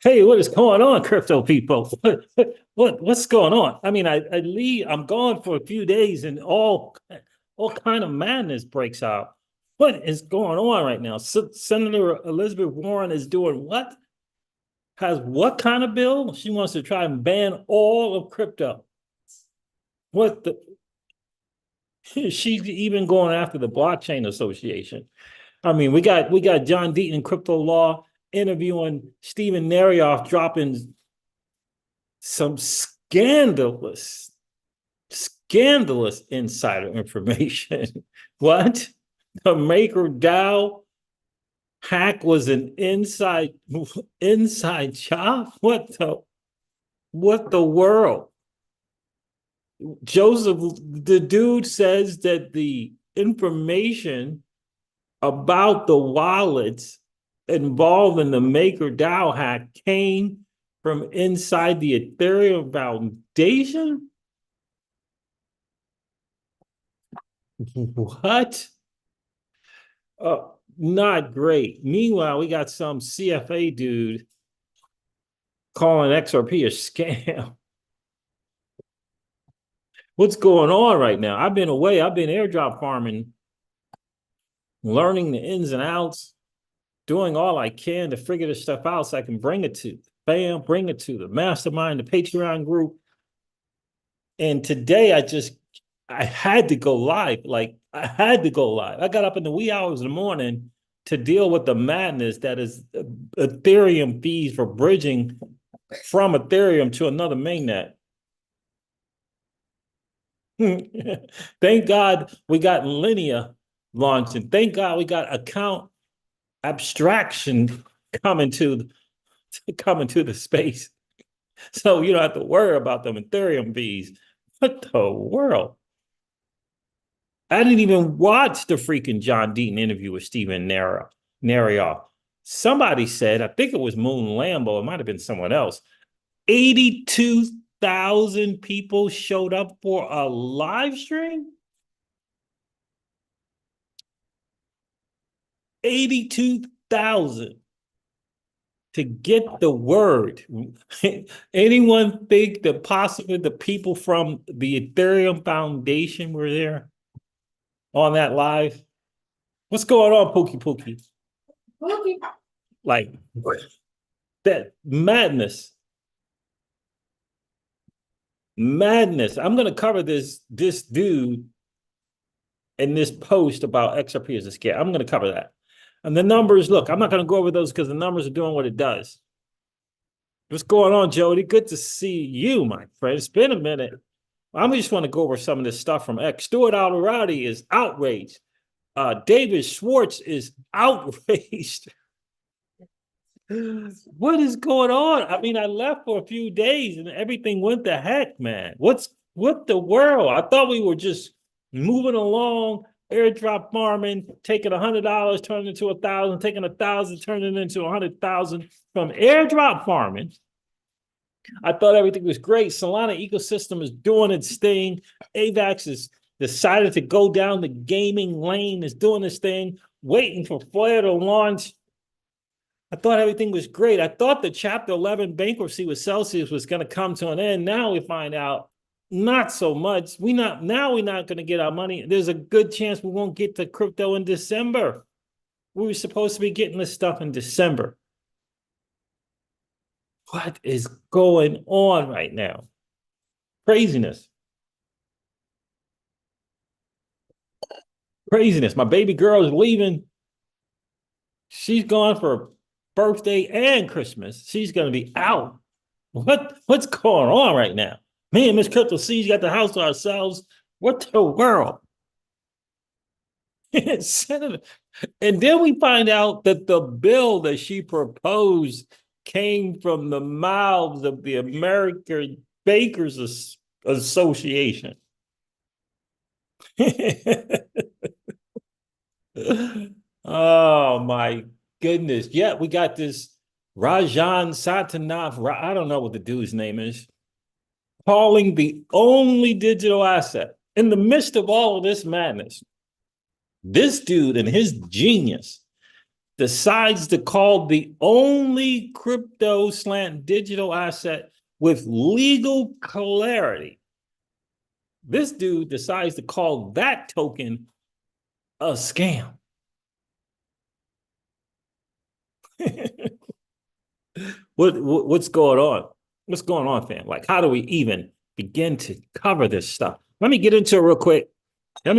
Hey, what is going on, crypto people? What's going on? I mean, I leave. I'm gone for a few days, and all kind of madness breaks out. What is going on right now? Senator Elizabeth Warren is doing what? Has what kind of bill? She wants to try and ban all of crypto. What the? She's even going after the Blockchain Association. I mean, we got John Deaton, crypto law, interviewing Stephen Nerayoff, dropping some scandalous insider information. What? The Maker Dao hack was an inside job? What the world? Joseph, the dude says that the information about the wallets involved in the Maker Dao hack came from inside the Ethereum Foundation? What? Not great. Meanwhile, we got some CFA dude calling XRP a scam. What's going on right now? I've been away. I've been airdrop farming, learning the ins and outs, doing all I can to figure this stuff out so I can bring it to bring it to the mastermind, the Patreon group. And today I had to go live. Like I had to go live. I got up in the wee hours of the morning to deal with the madness that is Ethereum fees for bridging from Ethereum to another mainnet. Thank God we got Linea launched, and thank God we got account abstraction coming to the space. So you don't have to worry about them Ethereum fees. What the world? I didn't even watch the freaking John Deaton interview with Stephen Nerayoff. Somebody said, I think it was Moon Lambo, it might have been someone else, 82,000 people showed up for a live stream? 82,000 to get the word. Anyone think that possibly the people from the Ethereum Foundation were there on that live? What's going on, Pookie Pookie? Pookie. Like that madness. Madness. I'm going to cover this dude in this post about XRP as a scare. I'm going to cover that. And the numbers, look, I'm not going to go over those because the numbers are doing what it does. What's going on, Jody? Good to see you, my friend. It's been a minute. I just want to go over some of this stuff from X. Stuart Alvarado is outraged. David Schwartz is outraged. What is going on? I mean, I left for a few days and everything went to heck, man. What the world? I thought we were just moving along, airdrop farming, taking $100, turning it into 1,000, taking 1,000, turning it into 100,000 from airdrop farming. I thought everything was great. Solana ecosystem is doing its thing. AVAX has decided to go down the gaming lane, is doing this thing, waiting for Flare to launch. I thought everything was great. I thought the Chapter 11 bankruptcy with Celsius was going to come to an end. Now we find out not so much. We're not going to get our money. There's a good chance we won't get the crypto in December. We were supposed to be getting this stuff in December. What is going on right now? Craziness. Craziness. My baby girl is leaving. She's gone for birthday and Christmas. She's going to be out. What's going on right now? Me and Miss Crypto C's got the house to ourselves. What the world? And then we find out that the bill that she proposed came from the mouths of the American Bankers Association. Oh my goodness. Yeah, we got this Rajan Satanath, I don't know what the dude's name is, calling the only digital asset in the midst of all of this madness. This dude and his genius decides to call the only crypto slant digital asset with legal clarity. This dude decides to call that token a scam. What's going on? What's going on, fam? Like, how do we even begin to cover this stuff? Let me get into it real quick. Let's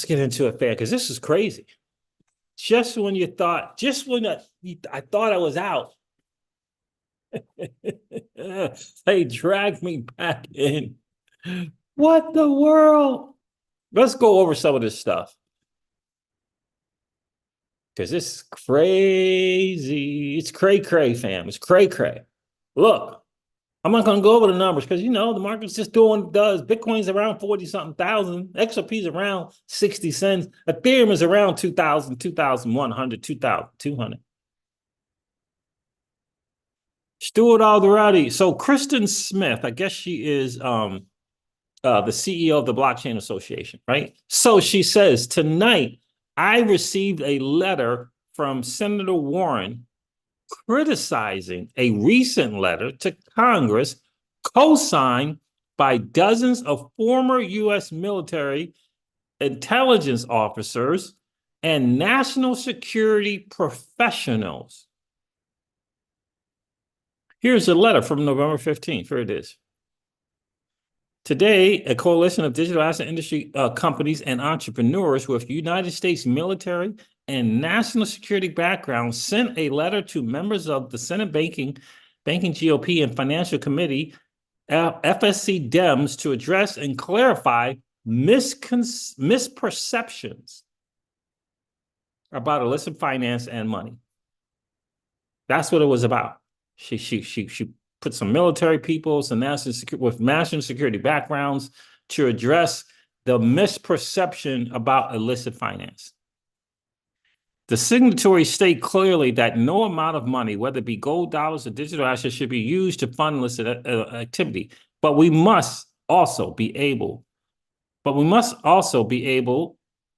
get into it, fam, because this is crazy. Just when you thought, just when I thought I was out, they dragged me back in. What the world? Let's go over some of this stuff. Because it's crazy. It's cray-cray, fam. It's cray-cray. Look, I'm not going to go over the numbers because, you know, the market's just doing what it does. Bitcoin's around 40-something thousand. XRP's around 60 cents. Ethereum is around 2,000, 2,100, 2,200. Stuart Alderati. So Kristen Smith, I guess she is the CEO of the Blockchain Association, right? So she says, tonight, I received a letter from Senator Warren criticizing a recent letter to Congress co-signed by dozens of former U.S. military intelligence officers and national security professionals. Here's a letter from November 15th. Here it is. Today, a coalition of digital asset industry companies and entrepreneurs with United States military and national security backgrounds sent a letter to members of the Senate Banking GOP and Financial Committee, FSC Dems, to address and clarify misperceptions about illicit finance and money. That's what it was about. She put some military people, some national security backgrounds to address the misperception about illicit finance. The signatories state clearly that no amount of money, whether it be gold, dollars, or digital assets, should be used to fund illicit activity. But we must also be able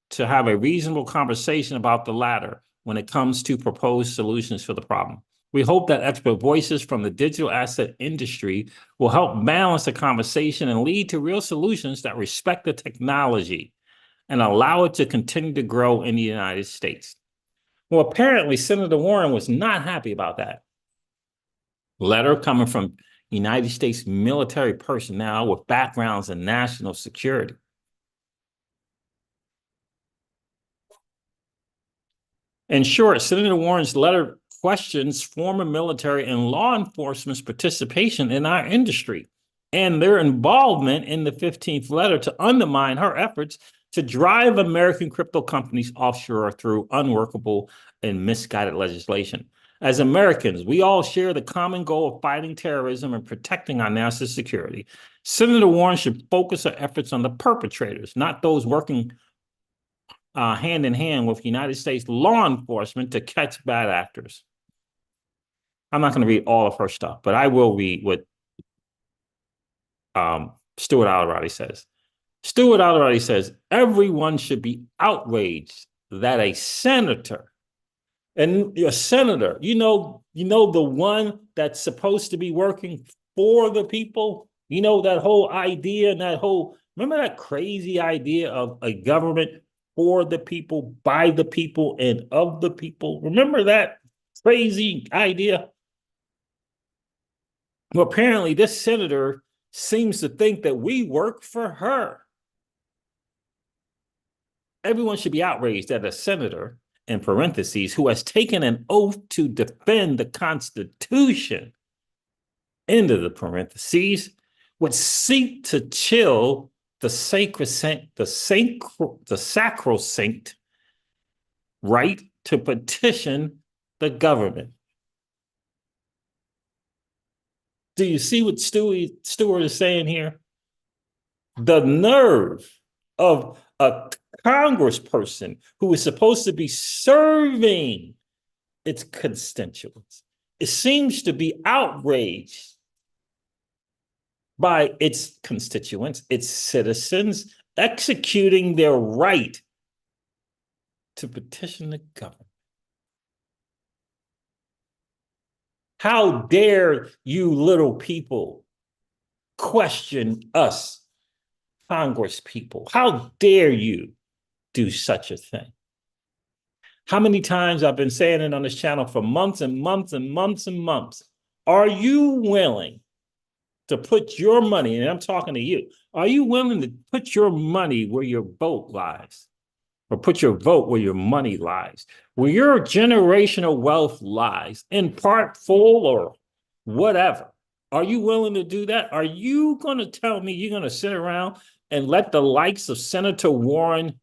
to have a reasonable conversation about the latter when it comes to proposed solutions for the problem. We hope that expert voices from the digital asset industry will help balance the conversation and lead to real solutions that respect the technology and allow it to continue to grow in the United States. Well, apparently, Senator Warren was not happy about that. Letter coming from United States military personnel with backgrounds in national security. In short, Senator Warren's letter questions former military and law enforcement's participation in our industry and their involvement in the 15th letter to undermine her efforts to drive American crypto companies offshore through unworkable and misguided legislation. As Americans, we all share the common goal of fighting terrorism and protecting our national security. Senator Warren should focus her efforts on the perpetrators, not those working hand in hand with United States law enforcement to catch bad actors. I'm not going to read all of her stuff, but I will read what Stuart Alderati says. Stuart Alderati says, everyone should be outraged that a senator, and a senator, you know, the one that's supposed to be working for the people, you know, that whole idea and that whole, remember that crazy idea of a government for the people, by the people, and of the people? Remember that crazy idea? Well, apparently this senator seems to think that we work for her. Everyone should be outraged that a senator, in parentheses, who has taken an oath to defend the Constitution, end of the parentheses, would seek to chill the sacrosanct right to petition the government. Do you see what Stewart is saying here? The nerve of a congressperson who is supposed to be serving its constituents. It seems to be outraged by its constituents, its citizens, executing their right to petition the government. How dare you little people question us, Congress people? How dare you do such a thing? How many times I've been saying it on this channel for months and months and months and months. Are you willing to put your money, and I'm talking to you, are you willing to put your money where your vote lies? Or put your vote where your money lies, where your generational wealth lies, in part, full, or whatever? Are you willing to do that? Are you going to tell me you're going to sit around and let the likes of Senator Warren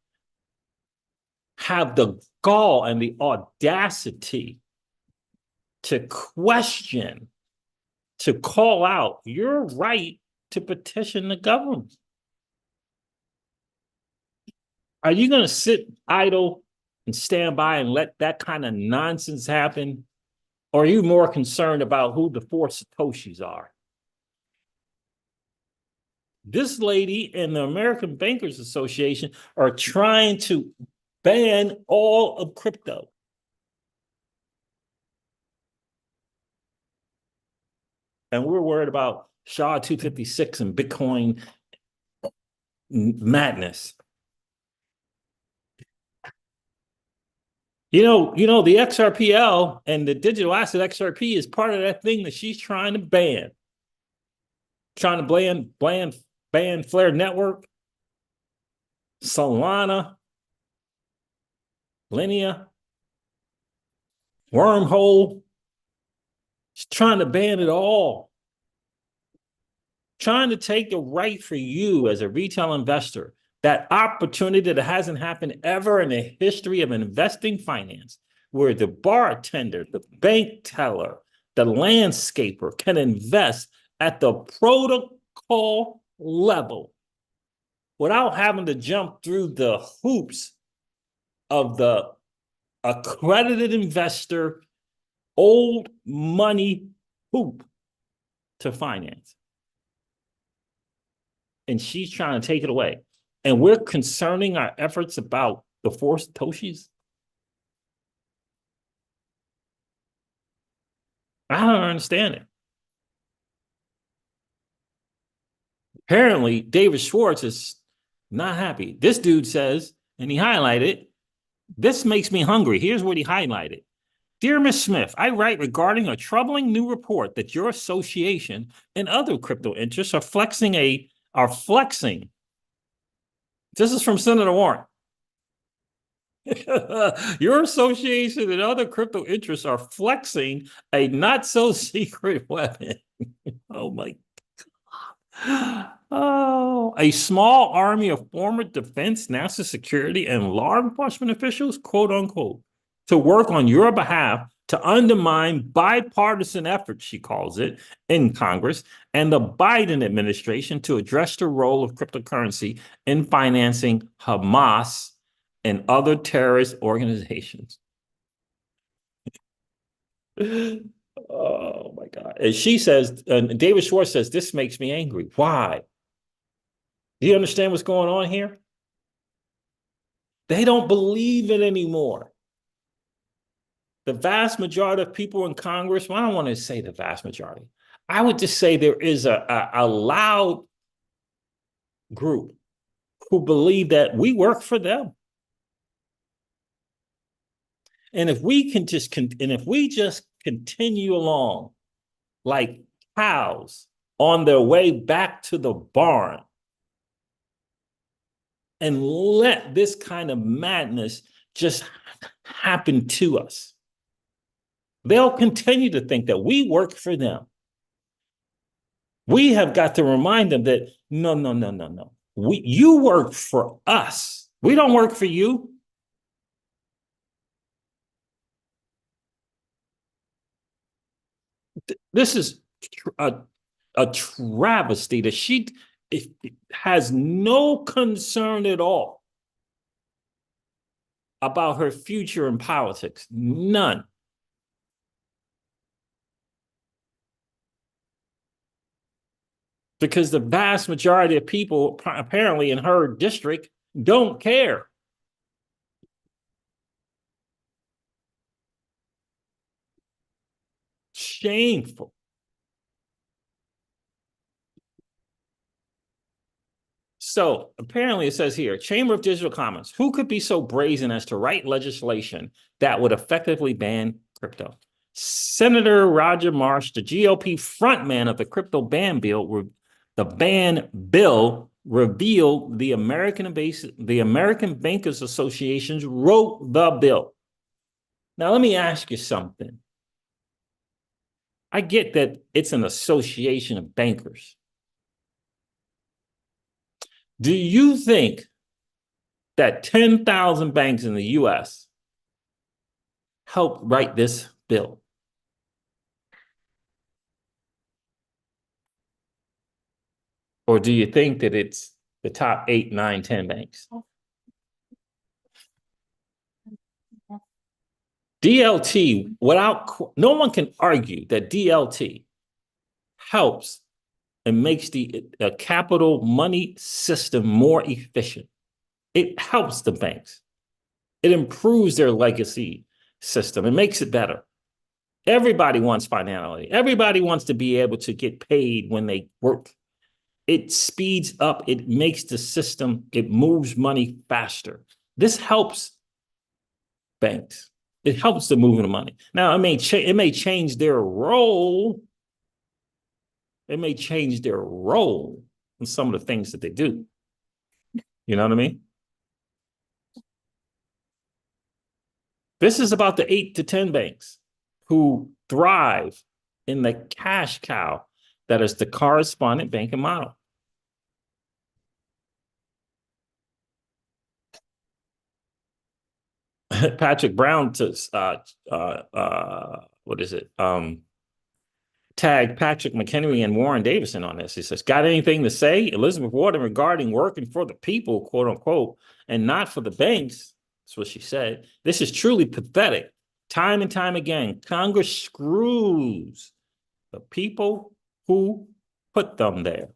have the gall and the audacity to question, to call out your right to petition the government? Are you going to sit idle and stand by and let that kind of nonsense happen? Or are you more concerned about who the four Satoshis are? This lady and the American Bankers Association are trying to ban all of crypto. And we're worried about SHA-256 and Bitcoin madness. You know, the XRPL and the digital asset XRP is part of that thing that she's trying to ban. Trying to ban Flare Network, Solana, Linea, Wormhole. She's trying to ban it all. Trying to take the right for you as a retail investor, that opportunity that hasn't happened ever in the history of investing finance, where the bartender, the bank teller, the landscaper can invest at the protocol level without having to jump through the hoops of the accredited investor, old money hoop to finance. And she's trying to take it away. And we're concerning our efforts about the four Satoshis. I don't understand it. Apparently, David Schwartz is not happy. This dude says, and he highlighted, this makes me hungry. Here's what he highlighted. Dear Ms. Smith, I write regarding a troubling new report that your association and other crypto interests are flexing. This is from Senator Warren. Your association and other crypto interests are flexing a not-so-secret weapon. Oh, my God. Oh, a small army of former defense, national security, and law enforcement officials, quote unquote, to work on your behalf to undermine bipartisan efforts, she calls it, in Congress and the Biden administration to address the role of cryptocurrency in financing Hamas and other terrorist organizations. Oh, my God. And she says, David Schwartz says, this makes me angry. Why? Do you understand what's going on here? They don't believe it anymore. The vast majority of people in Congress, well, I don't want to say the vast majority. I would just say there is a loud group who believe that we work for them. And if we can just continue along like cows on their way back to the barn and let this kind of madness just happen to us, they'll continue to think that we work for them. We have got to remind them that no. You work for us. We don't work for you. This is a travesty that she has no concern at all about her future in politics. None. Because the vast majority of people, apparently in her district, don't care. shameful. So apparently it says here, Chamber of Digital Commerce, who could be so brazen as to write legislation that would effectively ban crypto? Senator Roger Marsh, the GOP frontman of the crypto ban bill, revealed the American Bankers Association wrote the bill. Now, let me ask you something. I get that it's an association of bankers. Do you think that 10,000 banks in the US helped write this bill? Or do you think that it's the top 8, 9, 10 banks? DLT, no one can argue that DLT helps and makes the capital money system more efficient. It helps the banks. It improves their legacy system. It makes it better. Everybody wants finality. Everybody wants to be able to get paid when they work. It speeds up. It makes the system, it moves money faster. This helps banks. It helps the movement of money. Now, it may change their role. It may change their role in some of the things that they do. You know what I mean? This is about the 8 to 10 banks who thrive in the cash cow that is the correspondent banking model. Patrick Brown tagged Patrick McHenry and Warren Davison on this. He says, got anything to say? Elizabeth Warren regarding working for the people, quote unquote, and not for the banks. That's what she said. This is truly pathetic. Time and time again, Congress screws the people who put them there.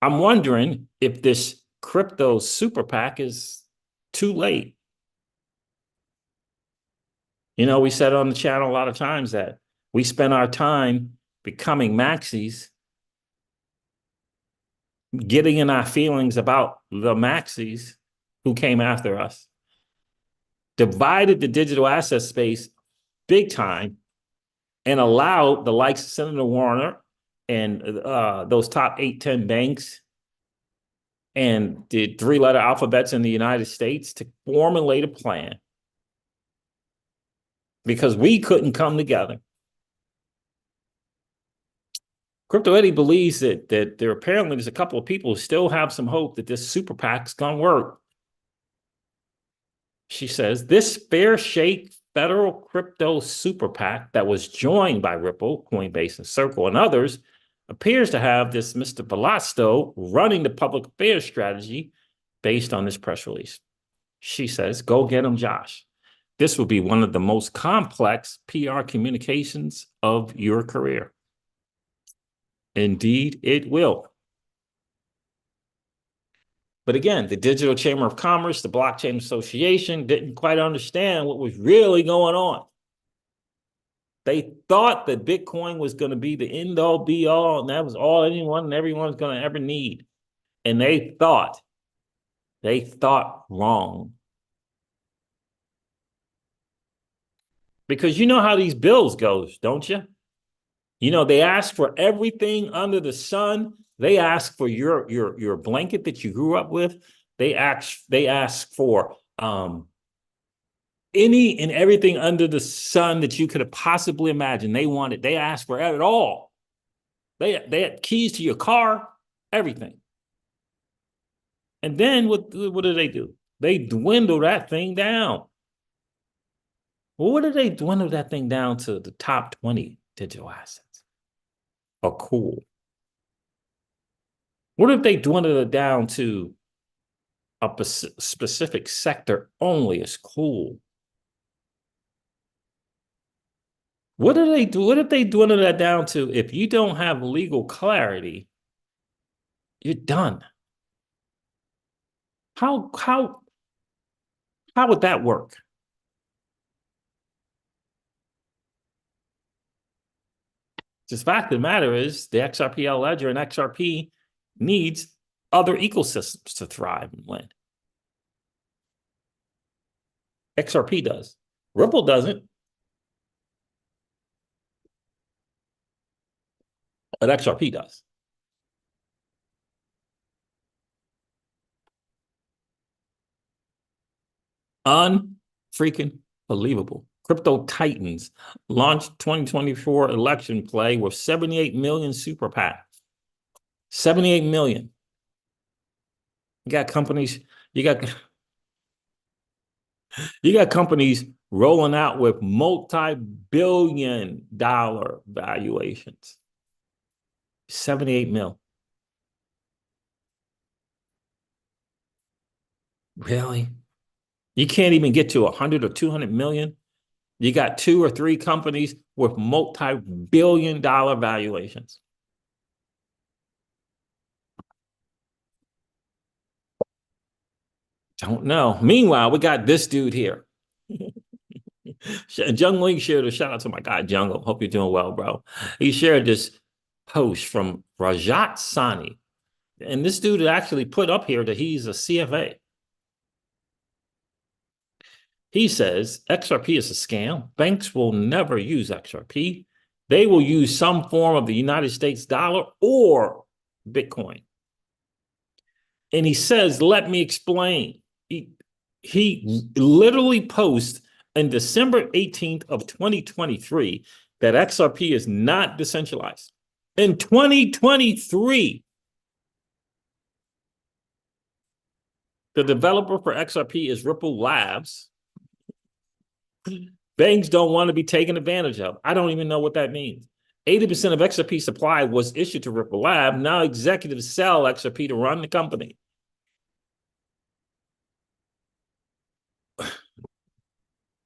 I'm wondering if this crypto super PAC is too late. You know, we said on the channel a lot of times that we spend our time becoming maxis, getting in our feelings about the maxis who came after us, divided the digital asset space big time, and allowed the likes of Senator Warren and those top 8, 10 banks and the 3-letter alphabets in the United States to formulate a plan because we couldn't come together. Crypto Eddie believes that there apparently there's a couple of people who still have some hope that this super PAC's gonna work. She says, this fair shake federal crypto super PAC that was joined by Ripple, Coinbase, and Circle, and others appears to have this Mr. Velasco running the public affairs strategy based on this press release. She says, go get him, Josh. This will be one of the most complex PR communications of your career. Indeed, it will. But again, the Digital Chamber of Commerce, the Blockchain Association didn't quite understand what was really going on. They thought that Bitcoin was going to be the end all be all, and that was all anyone and everyone's going to ever need. And they thought wrong. Because you know how these bills goes, don't you? You know, they ask for everything under the sun. They ask for your blanket that you grew up with. They ask for any and everything under the sun that you could have possibly imagined. They asked for it all. They had keys to your car, everything. And then what do? They dwindle that thing down. Well, what did they dwindle that thing down to? The top 20 digital assets are cool. What if they dwindled it down to a specific sector only is cool? What do they do? What if they dwindle that down to if you don't have legal clarity, you're done? How would that work? Just fact of the matter is the XRPL ledger and XRP needs other ecosystems to thrive and win. XRP does. Ripple doesn't. But XRP does. Unfreaking believable. Crypto Titans launched 2024 election play with 78 million super PAC. 78 million. You got companies, you got companies rolling out with multi-billion-dollar valuations. 78 mil. Really? You can't even get to 100 or 200 million. You got 2 or 3 companies with multi-billion-dollar valuations. Don't know. Meanwhile, we got this dude here. Jung Ling shared a shout out to my guy Jungle. Hope you're doing well, bro. He shared this post from Rajat Sani. And this dude actually put up here that he's a CFA. He says XRP is a scam. Banks will never use XRP. They will use some form of the United States dollar or Bitcoin. And he says, let me explain. He literally posts on December 18th of 2023 that XRP is not decentralized. In 2023, the developer for XRP is Ripple Labs. Banks don't want to be taken advantage of. I don't even know what that means. 80% of XRP supply was issued to Ripple Lab. Now executives sell XRP to run the company.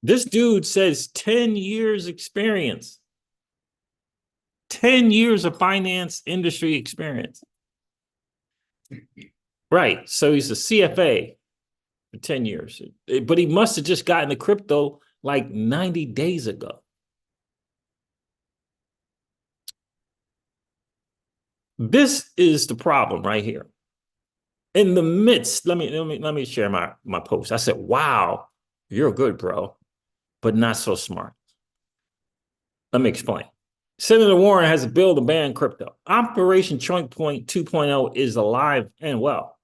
This dude says 10 years experience. 10 years of finance industry experience. Right. So he's a CFA for 10 years. But he must have just gotten the crypto like 90 days ago. This is the problem right here. In the midst, let me share my post. I said, wow, you're good, bro, but not so smart. Let me explain. Senator Warren has a bill to ban crypto. Operation Choke Point 2.0 is alive and well.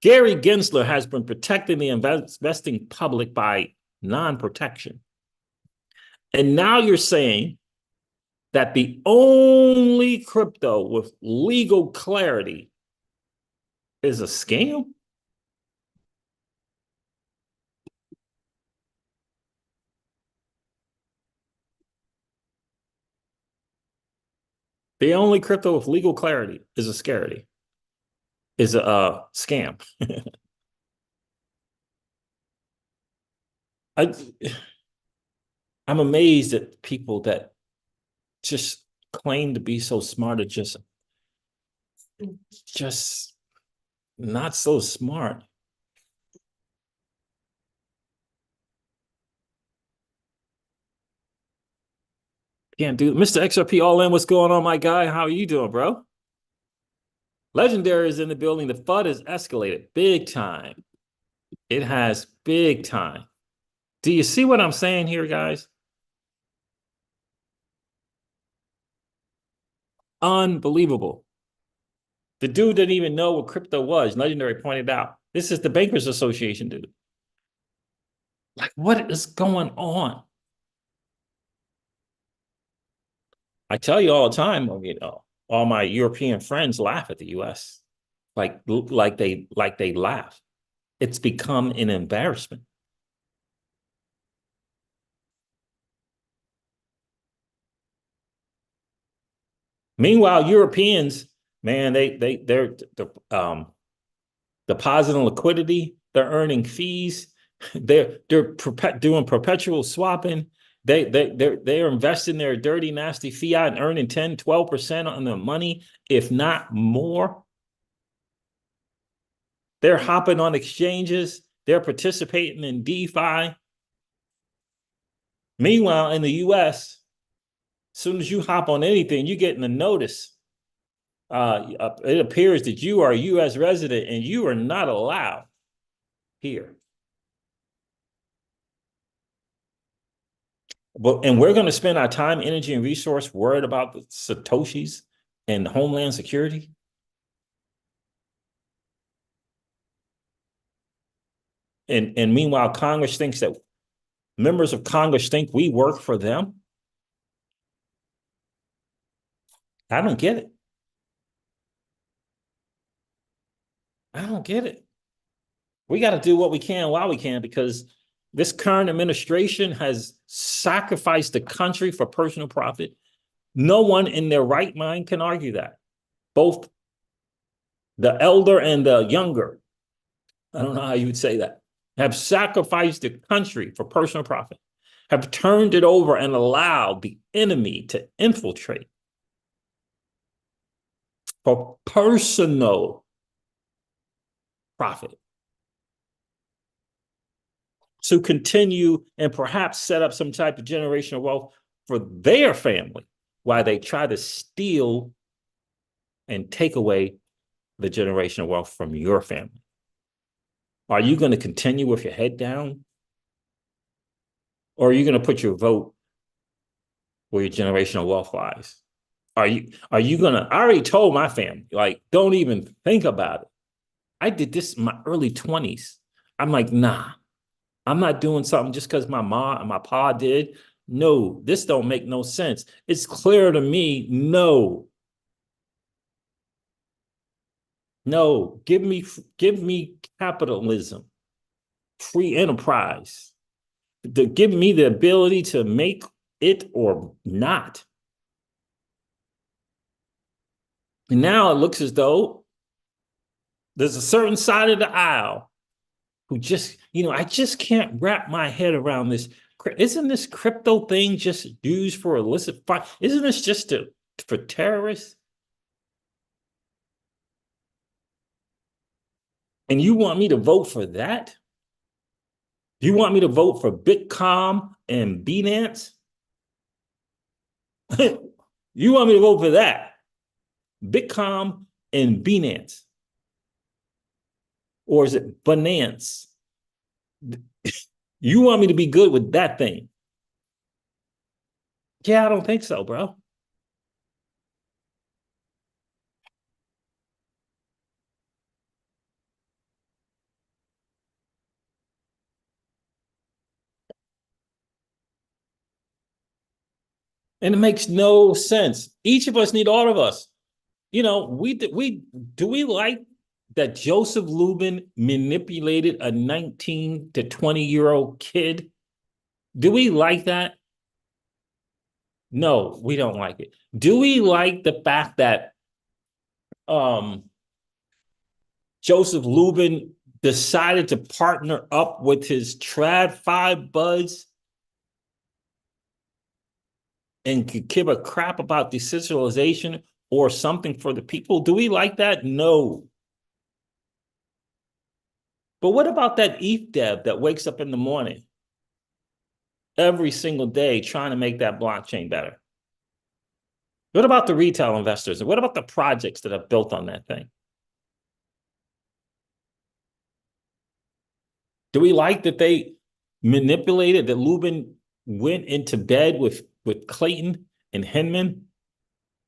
Gary Gensler has been protecting the investing public by non-protection. And now you're saying that the only crypto with legal clarity is a scam? The only crypto with legal clarity is a scam. I'm amazed at people that just claim to be so smart are just not so smart. Can't do Mr. XRP all in. What's going on, my guy? How are you doing, bro? Legendary is in the building. The FUD has escalated big time. It has big time. Do you see what I'm saying here, guys? Unbelievable. The dude didn't even know what crypto was. Legendary pointed out. This is the Bankers Association dude. Like, what is going on? I tell you all the time, you know, all my European friends laugh at the US. Like they laugh. It's become an embarrassment. Meanwhile, Europeans, man, they're depositing liquidity, they're earning fees, they're doing perpetual swapping. They're investing their dirty, nasty fiat and earning 10, 12% on their money, if not more. They're hopping on exchanges. They're participating in DeFi. Meanwhile, in the US, As soon as you hop on anything, you're getting a notice. It appears that you are a U.S. resident and you are not allowed here. And we're going to spend our time, energy, and resource worried about the Satoshis and Homeland Security. And meanwhile, Congress thinks that members of Congress think we work for them. I don't get it. I don't get it. We got to do what we can while we can, because this current administration has sacrificed the country for personal profit. No one in their right mind can argue that. Both the elder and the younger, I don't know how you would say that, have sacrificed the country for personal profit, have turned it over and allowed the enemy to infiltrate for personal profit, to continue and perhaps set up some type of generational wealth for their family while they try to steal and take away the generational wealth from your family. Are you going to continue with your head down? Or are you going to put your vote where your generational wealth lies? Are you going to, I already told my family, like, don't even think about it. I did this in my early 20s. I'm like, nah, I'm not doing something just because my mom and my pa did. No, this don't make no sense. It's clear to me, no. No, give me capitalism, free enterprise. Give me the ability to make it or not. And now it looks as though there's a certain side of the aisle who just, I just can't wrap my head around this. Isn't this crypto thing just used for illicit fun? Isn't this just for terrorists? And you want me to vote for that? You want me to vote for Bitcoin and Binance? You want me to vote for that? Bitcoin and Binance? Or is it Binance? You want me to be good with that thing? Yeah, I don't think so, bro. And it makes no sense. Each of us need all of us. We like that Joseph Lubin manipulated a 19 to 20-year-old kid? Do we like that? No, we don't like it. Do we like the fact that Joseph Lubin decided to partner up with his TradFi buds and could give a crap about decentralization or something for the people? Do we like that? No. But what about that ETH dev that wakes up in the morning every single day trying to make that blockchain better? What about the retail investors? And what about the projects that are built on that thing? Do we like that they manipulated, that Lubin went into bed with Clayton and Hinman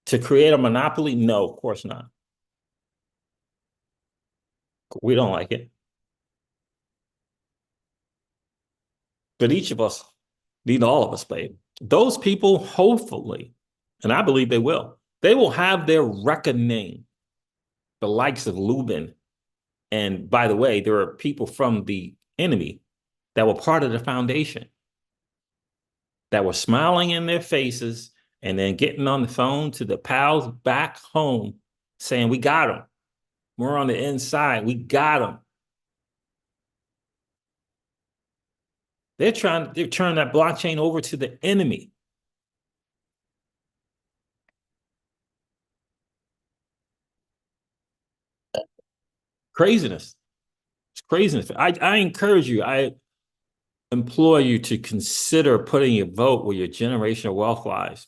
to create a monopoly? No, of course not. We don't like it. But each of us need all of us, babe. Those people, hopefully, and I believe they will have their reckoning, the likes of Lubin. And by the way, there are people from the enemy that were part of the foundation that were smiling in their faces and then getting on the phone to the pals back home saying, we got them. We're on the inside. We got them. They're trying to turn that blockchain over to the enemy. Craziness. It's craziness. I encourage you, I implore you to consider putting your vote where your generational wealth lies.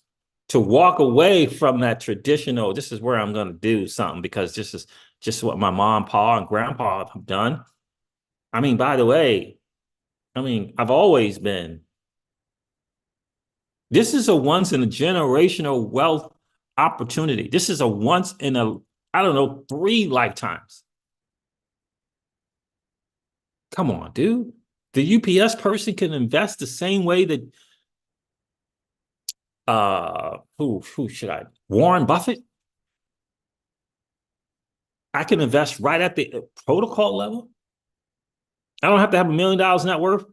to walk away from that traditional, this is where I'm going to do something because this is just what my mom, pa, and grandpa have done. I mean, by the way, I've always been, this is a once in a generational wealth opportunity. This is a once in a, I don't know, 3 lifetimes. Come on, dude. The UPS person can invest the same way that who should I? Warren Buffett. I can invest right at the protocol level. I don't have to have $1 million net worth.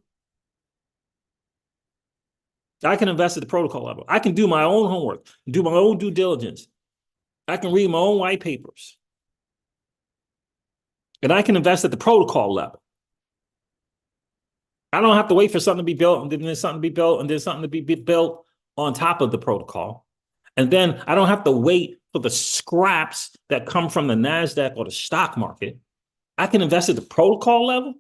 I can invest at the protocol level. I can do my own homework, do my own due diligence. I can read my own white papers. And I can invest at the protocol level. I don't have to wait for something to be built and then there's something to be built and there's something to be built on top of the protocol. And then I don't have to wait for the scraps that come from the NASDAQ or the stock market. I can invest at the protocol level.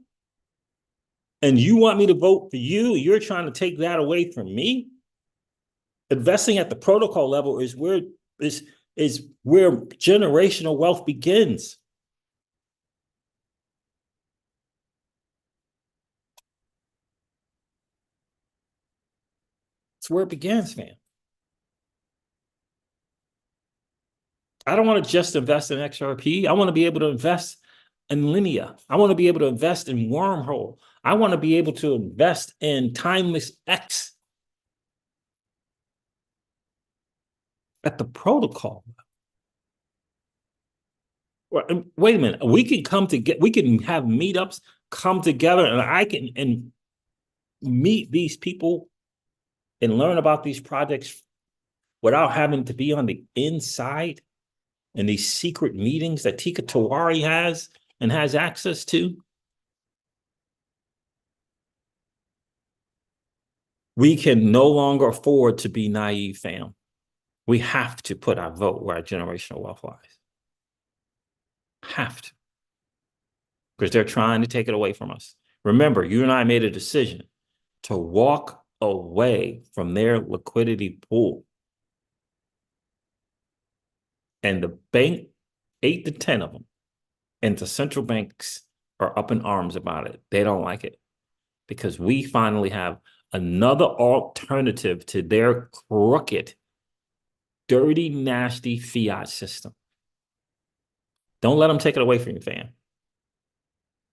And you want me to vote for you? You're trying to take that away from me? Investing at the protocol level is where generational wealth begins. It's where it begins, man. I don't want to just invest in XRP. I want to be able to invest in Linea. I want to be able to invest in Wormhole. I want to be able to invest in Timeless X at the protocol. Wait a minute. We can come together. We can have meetups, come together, and I can and meet these people and learn about these projects without having to be on the inside in these secret meetings that Tika Tawari has and has access to. We can no longer afford to be naive, fam. We have to put our vote where our generational wealth lies. Have to. Because they're trying to take it away from us. Remember, you and I made a decision to walk away from their liquidity pool. And the bank, 8 to 10 of them, and the central banks are up in arms about it. They don't like it because we finally have another alternative to their crooked, dirty, nasty fiat system. Don't let them take it away from you, fam.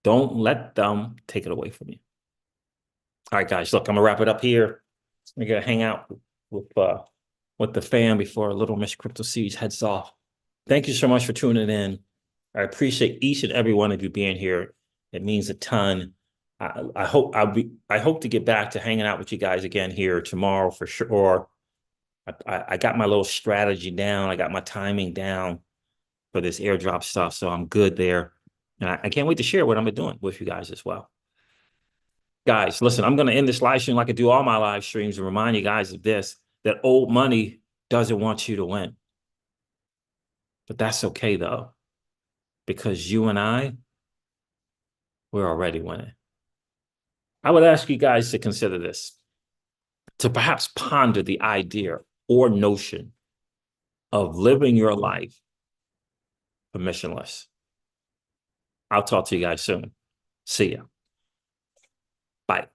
Don't let them take it away from you. All right, guys, look, I'm gonna wrap it up here. We're gonna hang out with the fam before Little Miss Crypto Seeds heads off. Thank you so much for tuning in. I appreciate each and every one of you being here. It means a ton. I hope to get back to hanging out with you guys again here tomorrow for sure. I got my little strategy down. I got my timing down for this airdrop stuff, so I'm good there. And I can't wait to share what I'm doing with you guys as well. Guys, listen, I'm going to end this live stream like I do all my live streams and remind you guys of this, that old money doesn't want you to win. But that's okay, though, because you and we're already winning. I would ask you guys to consider this, to perhaps ponder the idea or notion of living your life permissionless. I'll talk to you guys soon. See ya. Bye.